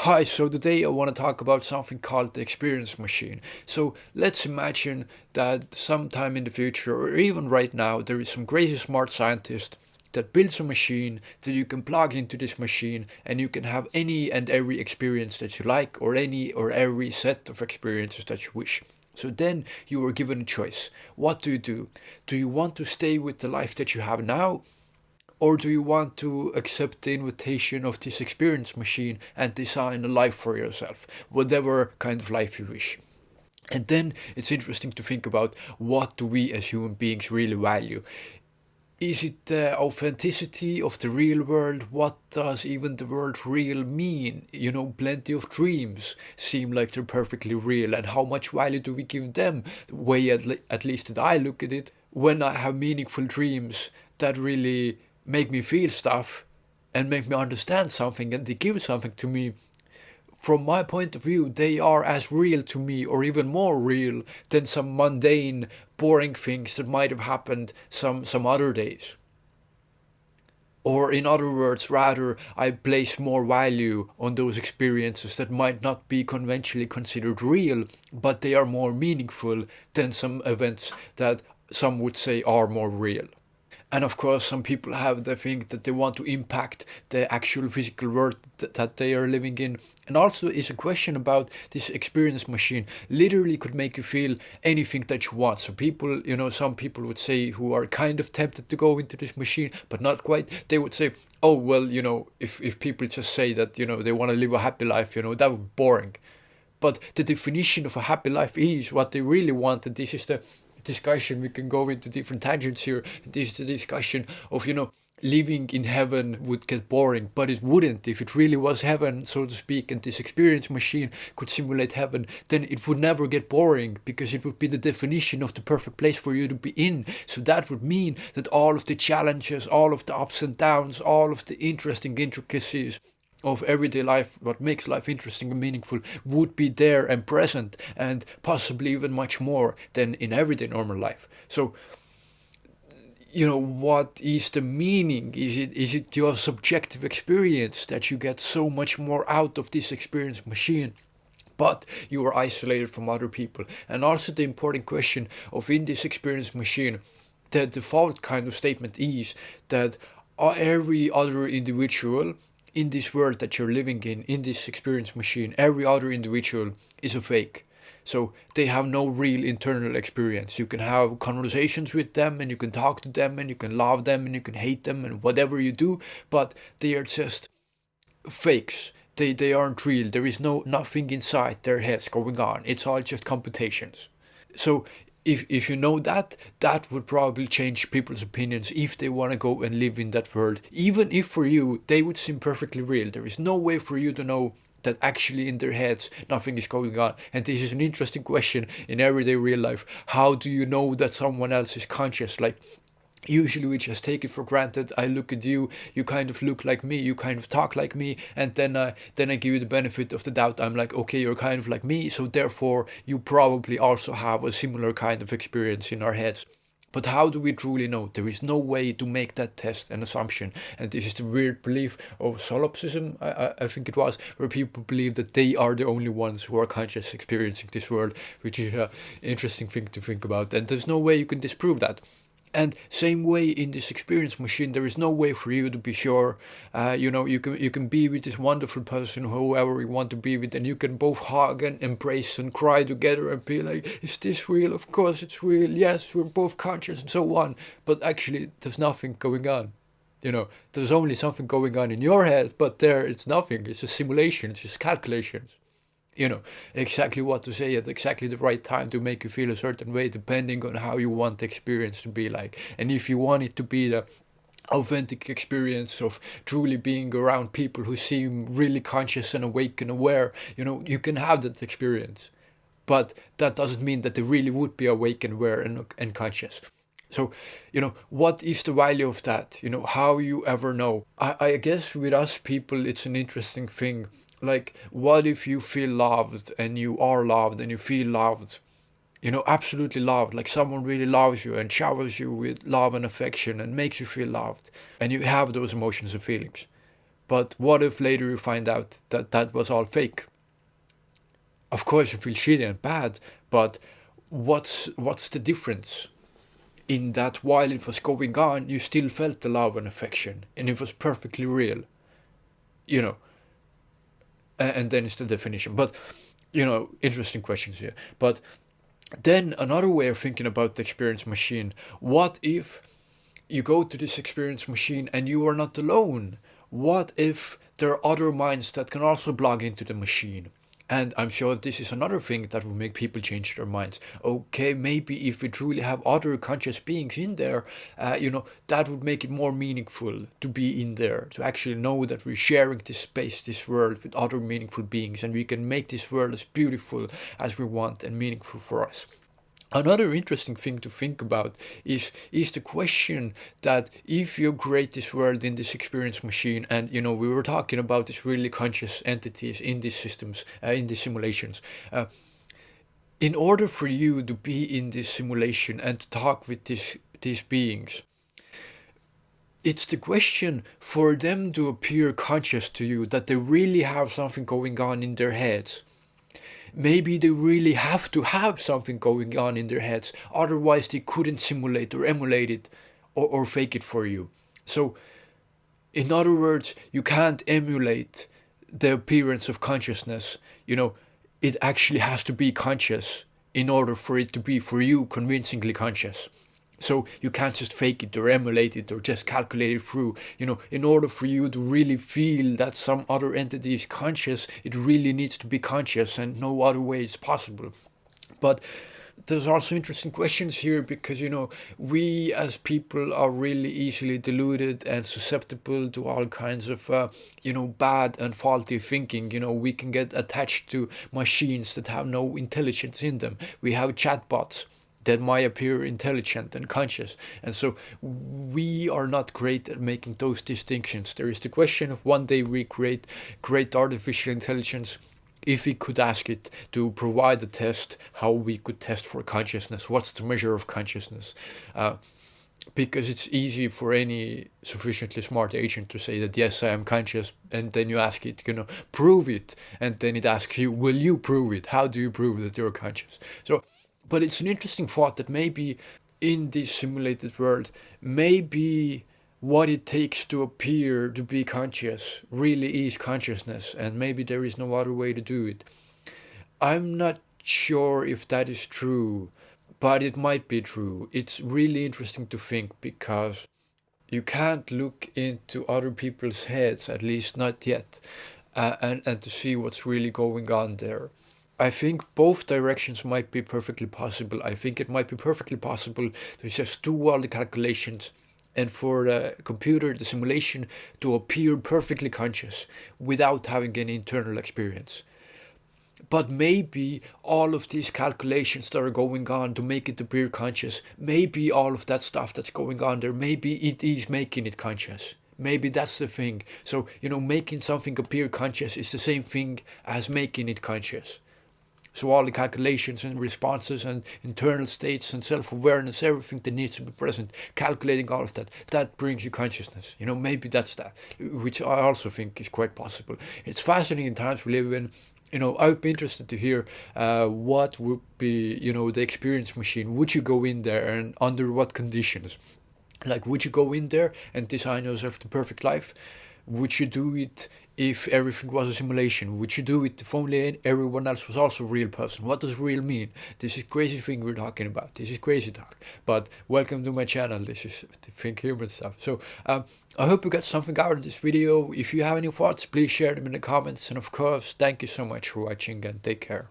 Hi, so today I want to talk about something called the experience machine. So let's imagine that sometime in the future, or even right now, there is some crazy smart scientist that builds a machine that you can plug into this machine and you can have any and every experience that you like, or any or every set of experiences that you wish. So then you are given a choice. What do you do? Do you want to stay with the life that you have now? Or do you want to accept the invitation of this experience machine and design a life for yourself, whatever kind of life you wish? And then it's interesting to think about, what do we as human beings really value? Is it the authenticity of the real world? What does even the word real mean? Plenty of dreams seem like they're perfectly real, and how much value do we give them? The way at least that I look at it, when I have meaningful dreams that really make me feel stuff and make me understand something, and they give something to me, from my point of view, they are as real to me, or even more real, than some mundane, boring things that might have happened some other days. Or, in other words, rather, I place more value on those experiences that might not be conventionally considered real, but they are more meaningful than some events that some would say are more real. And of course, some people have the thing that they want to impact the actual physical world that they are living in. And also, is a question about this experience machine literally could make you feel anything that you want. So people, some people would say, who are kind of tempted to go into this machine but not quite, they would say, oh well, if people just say that they want to live a happy life, that would be boring. But the definition of a happy life is what they really want, and this is the discussion. We can go into different tangents here. This is the discussion of, living in heaven would get boring, but it wouldn't. If it really was heaven, so to speak, and this experience machine could simulate heaven, then it would never get boring, because it would be the definition of the perfect place for you to be in. So that would mean that all of the challenges, all of the ups and downs, all of the interesting intricacies of everyday life, what makes life interesting and meaningful, would be there and present, and possibly even much more than in everyday normal life. So, what is the meaning? Is it your subjective experience that you get so much more out of this experience machine, but you are isolated from other people? And also the important question of, in this experience machine, the default kind of statement is that every other individual in this world that you're living in this experience machine, every other individual is a fake. So they have no real internal experience. You can have conversations with them, and you can talk to them, and you can love them, and you can hate them, and whatever you do, but they are just fakes. They aren't real. There is nothing inside their heads going on. It's all just computations. So if you know that, that would probably change people's opinions if they want to go and live in that world. Even if for you they would seem perfectly real, there is no way for you to know that actually in their heads nothing is going on. And this is an interesting question in everyday real life. How do you know that someone else is conscious? Like, usually we just take it for granted. I look at you, you kind of look like me, you kind of talk like me, and then I give you the benefit of the doubt. I'm like, okay, you're kind of like me, so therefore you probably also have a similar kind of experience in our heads. But how do we truly know? There is no way to make that test an assumption. And this is the weird belief of solipsism, I think it was, where people believe that they are the only ones who are conscious experiencing this world, which is an interesting thing to think about. And there's no way you can disprove that. And same way in this experience machine, there is no way for you to be sure. You can be with this wonderful person, whoever you want to be with, and you can both hug and embrace and cry together and be like, "Is this real? Of course it's real. Yes, we're both conscious," and so on. But actually, there's nothing going on. There's only something going on in your head, but there it's nothing. It's a simulation. It's just calculations. Exactly what to say at exactly the right time to make you feel a certain way, depending on how you want the experience to be like. And if you want it to be the authentic experience of truly being around people who seem really conscious and awake and aware, you can have that experience. But that doesn't mean that they really would be awake and aware and conscious. So, what is the value of that? How you ever know? I guess with us people, it's an interesting thing. Like, what if you feel loved and you are loved and you feel loved? Absolutely loved. Like someone really loves you and showers you with love and affection and makes you feel loved. And you have those emotions and feelings. But what if later you find out that that was all fake? Of course you feel shitty and bad, but what's the difference? In that while it was going on, you still felt the love and affection, and it was perfectly real, you know. And then it's the definition. But, interesting questions here. But then another way of thinking about the experience machine: what if you go to this experience machine and you are not alone? What if there are other minds that can also log into the machine? And I'm sure this is another thing that will make people change their minds. Okay, maybe if we truly have other conscious beings in there, that would make it more meaningful to be in there, to actually know that we're sharing this space, this world with other meaningful beings, and we can make this world as beautiful as we want and meaningful for us. Another interesting thing to think about is the question that if you create this world in this experience machine, and we were talking about these really conscious entities in these systems, in these simulations, in order for you to be in this simulation and to talk with these beings, it's the question for them to appear conscious to you, that they really have something going on in their heads. Maybe they really have to have something going on in their heads, otherwise they couldn't simulate or emulate it or fake it for you. So, in other words, you can't emulate the appearance of consciousness. It actually has to be conscious in order for it to be, for you, convincingly conscious. So you can't just fake it or emulate it or just calculate it through. In order for you to really feel that some other entity is conscious, it really needs to be conscious, and no other way is possible. But there's also interesting questions here, because we as people are really easily deluded and susceptible to all kinds of bad and faulty thinking. We can get attached to machines that have no intelligence in them. We have chatbots that might appear intelligent and conscious, and so we are not great at making those distinctions. There is the question of one day we create great artificial intelligence. If we could ask it to provide a test, how we could test for consciousness, what's the measure of consciousness? Because it's easy for any sufficiently smart agent to say that yes, I am conscious, and then you ask it, prove it, and then it asks you, will you prove it? How do you prove that you're conscious? So, but it's an interesting thought that maybe in this simulated world, maybe what it takes to appear to be conscious really is consciousness, and maybe there is no other way to do it. I'm not sure if that is true, but it might be true. It's really interesting to think, because you can't look into other people's heads, at least not yet, and to see what's really going on there. I think both directions might be perfectly possible. I think it might be perfectly possible to just do all the calculations and for the computer, the simulation, to appear perfectly conscious without having any internal experience. But maybe all of these calculations that are going on to make it appear conscious, maybe all of that stuff that's going on there, maybe it is making it conscious. Maybe that's the thing. So, making something appear conscious is the same thing as making it conscious. So all the calculations and responses and internal states and self-awareness, everything that needs to be present, calculating all of that, that brings you consciousness. Maybe that's that, which I also think is quite possible. It's fascinating times we live in. I'd be interested to hear what would be, the experience machine. Would you go in there, and under what conditions? Like, would you go in there and design yourself the perfect life? Would you do it if everything was a simulation? Would you do it if only everyone else was also a real person? What does real mean? This is crazy thing we're talking about. This is crazy talk. But welcome to my channel. This is Think Human stuff. So I hope you got something out of this video. If you have any thoughts, please share them in the comments. And of course, thank you so much for watching, and take care.